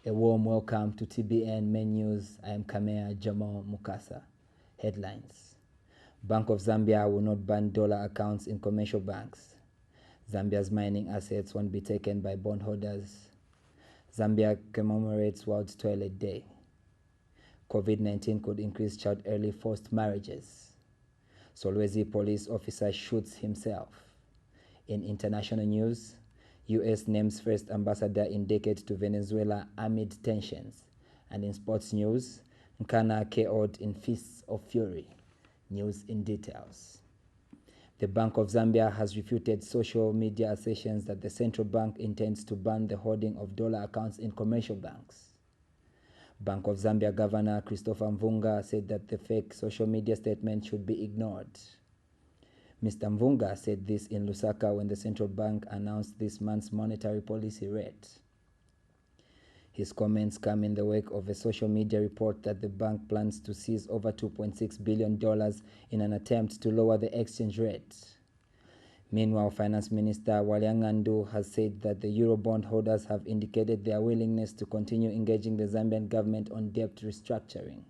A warm welcome to TBN Main News. I am Kamea Jamal Mukasa. Headlines. Bank of Zambia will not ban dollar accounts in commercial banks. Zambia's mining assets won't be taken by bondholders. Zambia commemorates World Toilet Day. COVID-19 could increase child early forced marriages. Solwezi police officer shoots himself. In international news, U.S. names first ambassador in decade to Venezuela amid tensions. And in sports news, Nkana KO'd in Fists of Fury. News in details. The Bank of Zambia has refuted social media assertions that the central bank intends to ban the holding of dollar accounts in commercial banks. Bank of Zambia Governor Christopher Mvunga said that the fake social media statement should be ignored. Mr. Mvunga said this in Lusaka when the central bank announced this month's monetary policy rate. His comments come in the wake of a social media report that the bank plans to seize over $2.6 billion in an attempt to lower the exchange rate. Meanwhile, Finance Minister Walyangandu has said that the Eurobond holders have indicated their willingness to continue engaging the Zambian government on debt restructuring.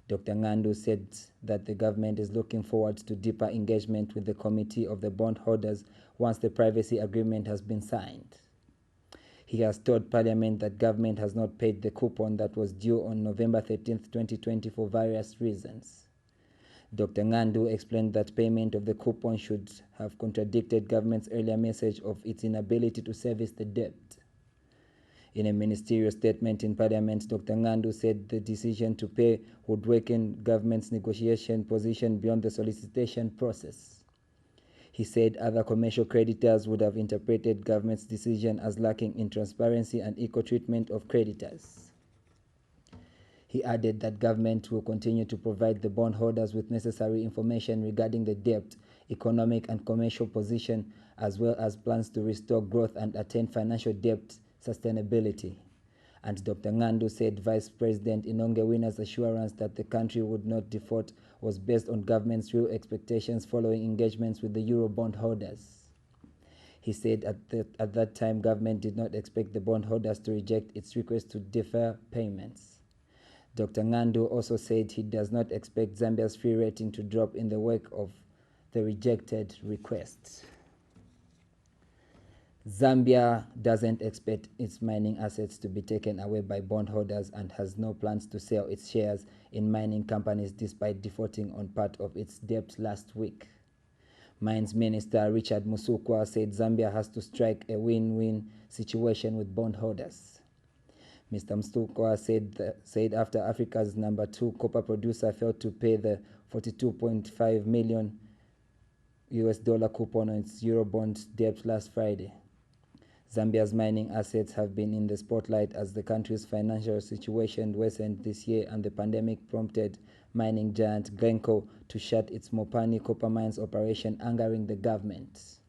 Dr. Ngandu said that the government is looking forward to deeper engagement with the committee of the bondholders once the privacy agreement has been signed. He has told Parliament that government has not paid the coupon that was due on November 13, 2020 for various reasons. Dr. Ngandu explained that payment of the coupon should have contradicted government's earlier message of its inability to service the debt. In a ministerial statement in Parliament, Dr. Ngandu said the decision to pay would weaken government's negotiation position beyond the solicitation process. He said other commercial creditors would have interpreted government's decision as lacking in transparency and equal treatment of creditors. He added that government will continue to provide the bondholders with necessary information regarding the debt, economic and commercial position, as well as plans to restore growth and attain financial debt sustainability. And Dr. Ngandu said Vice President Inonge Winner's assurance that the country would not default was based on government's real expectations following engagements with the Eurobond holders. He said at that time government did not expect the bondholders to reject its request to defer payments. Dr. Ngandu also said he does not expect Zambia's free rating to drop in the wake of the rejected requests. Zambia doesn't expect its mining assets to be taken away by bondholders and has no plans to sell its shares in mining companies despite defaulting on part of its debt last week. Mines Minister Richard Musukwa said Zambia has to strike a win-win situation with bondholders. Mr. Musukwa said after Africa's number 2 copper producer failed to pay the $42.5 million coupon on its Eurobond debt last Friday. Zambia's mining assets have been in the spotlight as the country's financial situation worsened this year and the pandemic prompted mining giant Glencore to shut its Mopani copper mines operation, angering the government.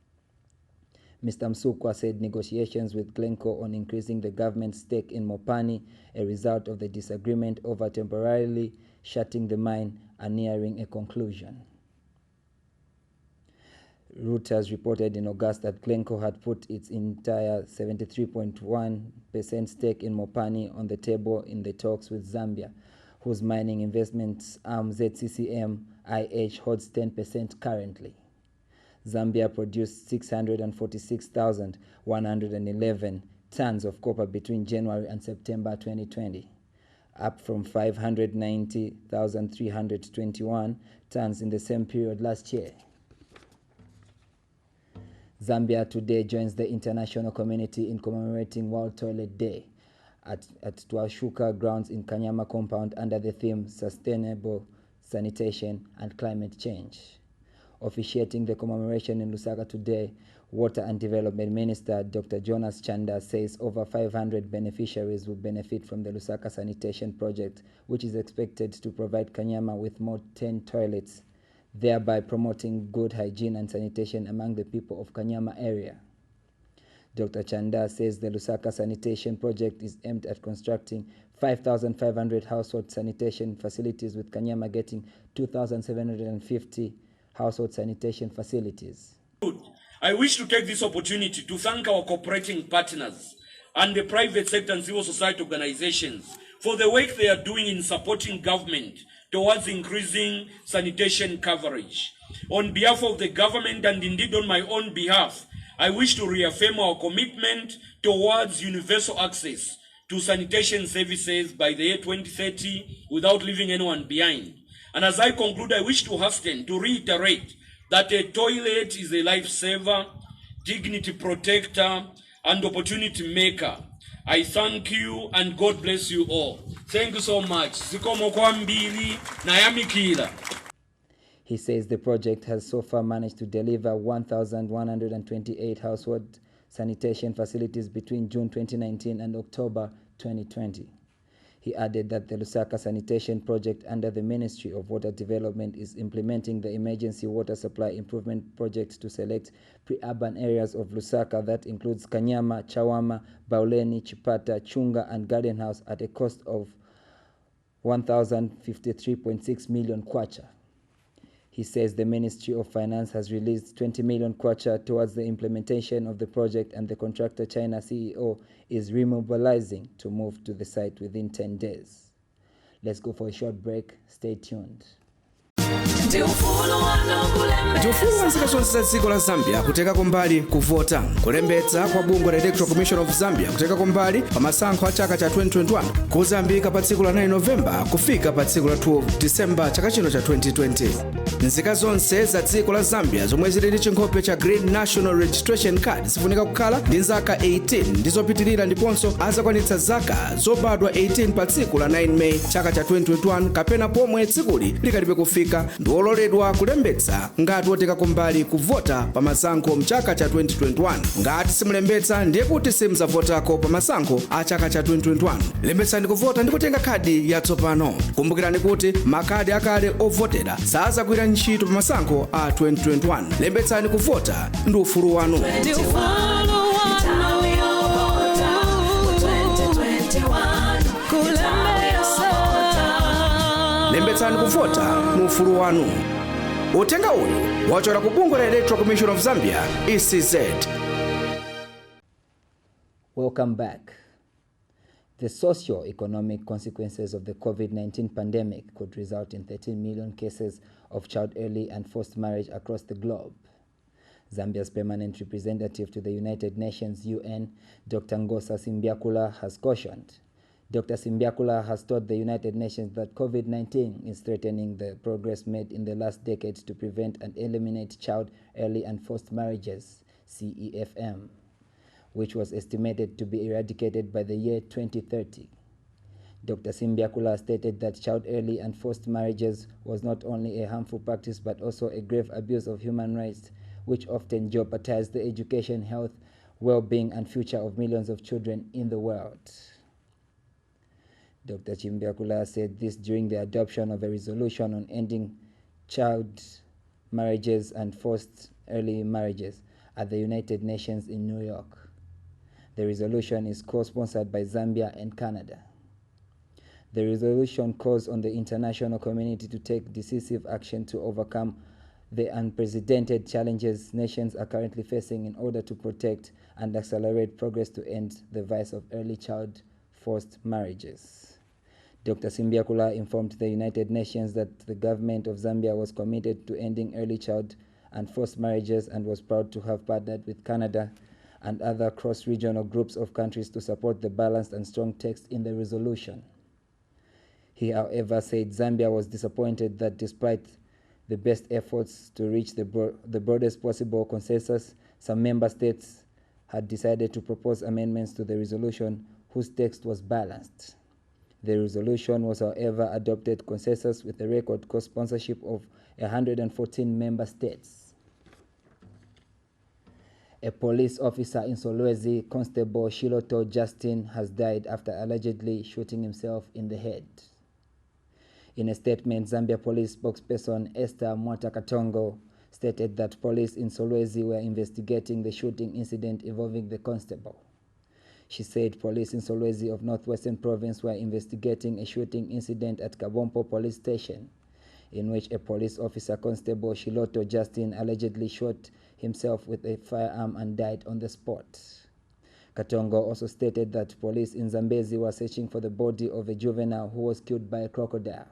Mr. Msukwa said negotiations with Glencore on increasing the government's stake in Mopani, a result of the disagreement over temporarily shutting the mine, are nearing a conclusion. Reuters reported in August that Glencore had put its entire 73.1% stake in Mopani on the table in the talks with Zambia, whose mining investments arm ZCCM IH holds 10% currently. Zambia produced 646,111 tons of copper between January and September 2020, up from 590,321 tons in the same period last year. Zambia today joins the international community in commemorating World Toilet Day at Twashuka grounds in Kanyama compound under the theme Sustainable Sanitation and Climate Change. Officiating the commemoration in Lusaka today, Water and Development Minister Dr. Jonas Chanda says over 500 beneficiaries will benefit from the Lusaka Sanitation Project, which is expected to provide Kanyama with more 10 toilets, thereby promoting good hygiene and sanitation among the people of Kanyama area. Dr. Chanda says the Lusaka Sanitation Project is aimed at constructing 5,500 household sanitation facilities, with Kanyama getting 2,750 household sanitation facilities. I wish to take this opportunity to thank our cooperating partners and the private sector and civil society organizations for the work they are doing in supporting government towards increasing sanitation coverage. On behalf of the government and indeed on my own behalf, I wish to reaffirm our commitment towards universal access to sanitation services by the year 2030 without leaving anyone behind. And as I conclude, I wish to hasten to reiterate that a toilet is a lifesaver, dignity protector, and opportunity maker. I thank you and God bless you all. Thank you so much. Zikomo kwambiri na yamikila. He says the project has so far managed to deliver 1,128 household sanitation facilities between June 2019 and October 2020. He added that the Lusaka Sanitation Project under the Ministry of Water Development is implementing the Emergency Water Supply Improvement Project to select pre-urban areas of Lusaka that includes Kanyama, Chawama, Bauleni, Chipata, Chunga, and Garden House at a cost of 1,053.6 million kwacha. He says the Ministry of Finance has released 20 million kwacha towards the implementation of the project, and the contractor China CEO is remobilizing to move to the site within 10 days. Let's go for a short break. Stay tuned. Ufulu wa nzika zonse za dziko la Zambia kuteka kumbali kuvota kulembetsa kwa bungwe la Electoral Commission of Zambia kuteka kumbali pa masankho a chaka cha 2021 kuzambika pa tsiku la 9 Novemba kufika pa tsiku la 12 December chaka chino cha 2020. Nzika zonse za dziko la Zambia zomwe zili ndi chinkhope cha Green National Registration Card zifunika kukhala ndi zaka 18 ndizopitirira ndiponso azakwanitsa zaka zobadwa 18 pa tsiku la 9 May chaka cha 2021 kapena pomwe tsikuli likalibe kufika ndiololedwa kulembetsa ngati woteka kumbali kuvota pa masankho mchaka cha 2021. Ngati simulembetsa ndiye kuti simuzavotako pa masankho a chaka cha 2021. Lembetsani kuvota ndi kutenga khadi yatsopano. Kumbukirani kuti makhadi akale ovotera sazakwira ntchito pa masankho a 2021. Lembetsani kuvota ndi ufulu wanu. Lembetsani kuvota mu ufulu wanu. Utenga uyu wachora ku bungwe la Electoral Commission of Zambia, ECZ. Welcome back. The socio-economic consequences of the COVID-19 pandemic could result in 13 million cases of child early and forced marriage across the globe. Zambia's permanent representative to the United Nations UN, Dr. Ngosa Simbiakula, has cautioned. Dr. Simbiakula has told the United Nations that COVID-19 is threatening the progress made in the last decade to prevent and eliminate child early and forced marriages, CEFM, which was estimated to be eradicated by the year 2030. Dr. Simbiakula stated that child early and forced marriages was not only a harmful practice but also a grave abuse of human rights, which often jeopardized the education, health, well-being, and future of millions of children in the world. Dr. Simbiakula said this during the adoption of a resolution on ending child marriages and forced early marriages at the United Nations in New York. The resolution is co-sponsored by Zambia and Canada. The resolution calls on the international community to take decisive action to overcome the unprecedented challenges nations are currently facing in order to protect and accelerate progress to end the vice of early child forced marriages. Dr. Simbiakula informed the United Nations that the government of Zambia was committed to ending early child and forced marriages and was proud to have partnered with Canada and other cross-regional groups of countries to support the balanced and strong text in the resolution. He, however, said Zambia was disappointed that despite the best efforts to reach the broadest possible consensus, some member states had decided to propose amendments to the resolution whose text was balanced. The resolution was, however, adopted consensus with a record co-sponsorship of 114 member states. A police officer in Solwezi, Constable Shiloto Justin, has died after allegedly shooting himself in the head. In a statement, Zambia police spokesperson Esther Mwata Katongo stated that police in Solwezi were investigating the shooting incident involving the constable. She said police in Solwezi of Northwestern Province were investigating a shooting incident at Kabompo Police Station, in which a police officer, Constable Shiloto Justin, allegedly shot himself with a firearm and died on the spot. Katongo also stated that police in Zambezi were searching for the body of a juvenile who was killed by a crocodile.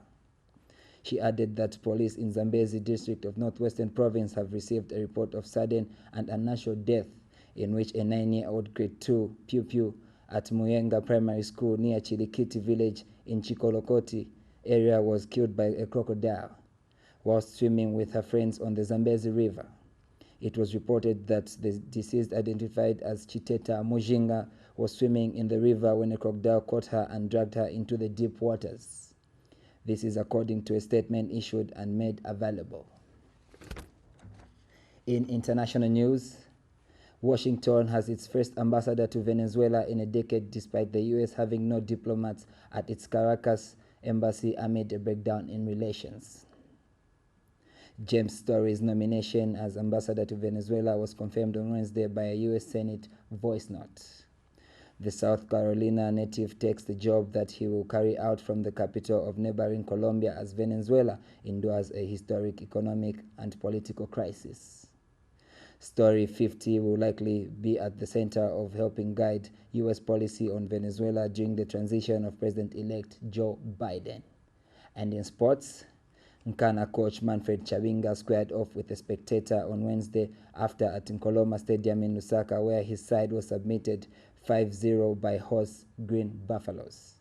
She added that police in Zambezi district of Northwestern Province have received a report of sudden and unnatural death in which a 9-year-old grade 2 pupil at Muyenga Primary School near Chilikiti village in Chikolokoti area was killed by a crocodile whilst swimming with her friends on the Zambezi River. It was reported that the deceased, identified as Chiteta Mujinga, was swimming in the river when a crocodile caught her and dragged her into the deep waters. This is according to a statement issued and made available. In international news, Washington has its first ambassador to Venezuela in a decade, despite the U.S. having no diplomats at its Caracas embassy amid a breakdown in relations. James Story's nomination as ambassador to Venezuela was confirmed on Wednesday by a U.S. Senate voice note. The South Carolina native takes the job that he will carry out from the capital of neighboring Colombia as Venezuela endures a historic economic and political crisis. Story 50 will likely be at the center of helping guide U.S. policy on Venezuela during the transition of President-elect Joe Biden. And in sports, Nkana coach Manfred Chawinga squared off with a spectator on Wednesday after at Nkoloma Stadium in Lusaka, where his side was submitted 5-0 by host Green Buffaloes.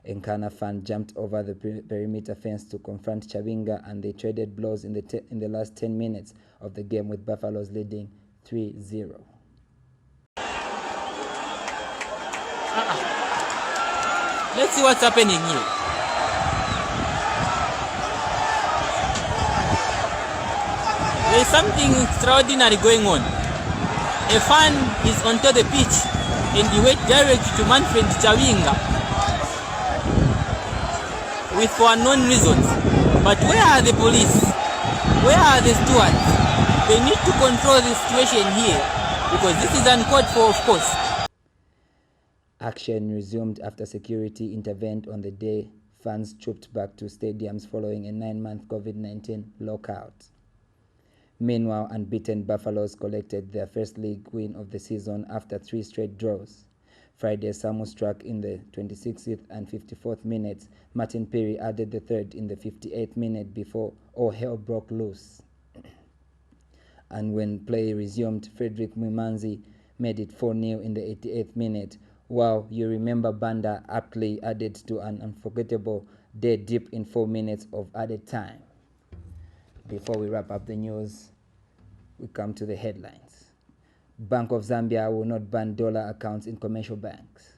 Nkana fan jumped over the perimeter fence to confront Chawinga, and they traded blows in the last 10 minutes of the game, with Buffaloes leading 3-0. Let's see what's happening here. There is something extraordinary going on. A fan is onto the pitch and he went direct to Manfred Chawinga with for unknown reasons. But where are the police? Where are the stewards? They need to control the situation here, because this is uncalled for, of course. Action resumed after security intervened on the day fans trooped back to stadiums following a 9-month COVID-19 lockout. Meanwhile, unbeaten Buffaloes collected their first league win of the season after 3 straight draws. Friday, Samu struck in the 26th and 54th minutes. Martin Perry added the third in the 58th minute before all hell broke loose. And when play resumed, Frederick Mwimanzi made it 4-0 in the 88th minute, while You Remember Banda aptly added to an unforgettable day deep in 4 minutes of added time. Before we wrap up the news, we come to the headlines. Bank of Zambia will not ban dollar accounts in commercial banks.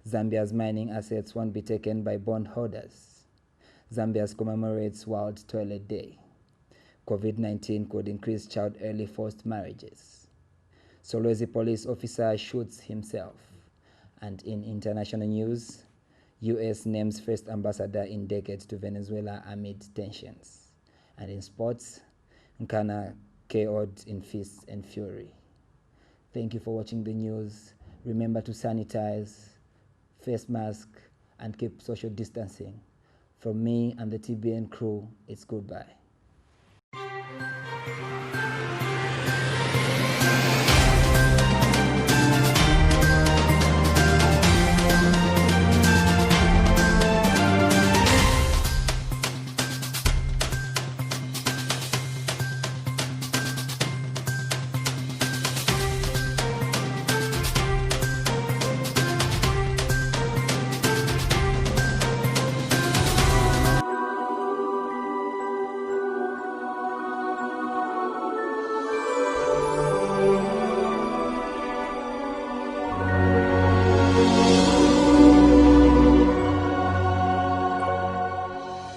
Zambia's mining assets won't be taken by bondholders. Zambia commemorates World Toilet Day. COVID-19 could increase child early forced marriages. Solwezi police officer shoots himself. And in international news, U.S. names first ambassador in decade to Venezuela amid tensions. And in sports, Nkana KO'd in Fist and Fury. Thank you for watching the news. Remember to sanitize, face mask, and keep social distancing. From me and the TBN crew, it's goodbye.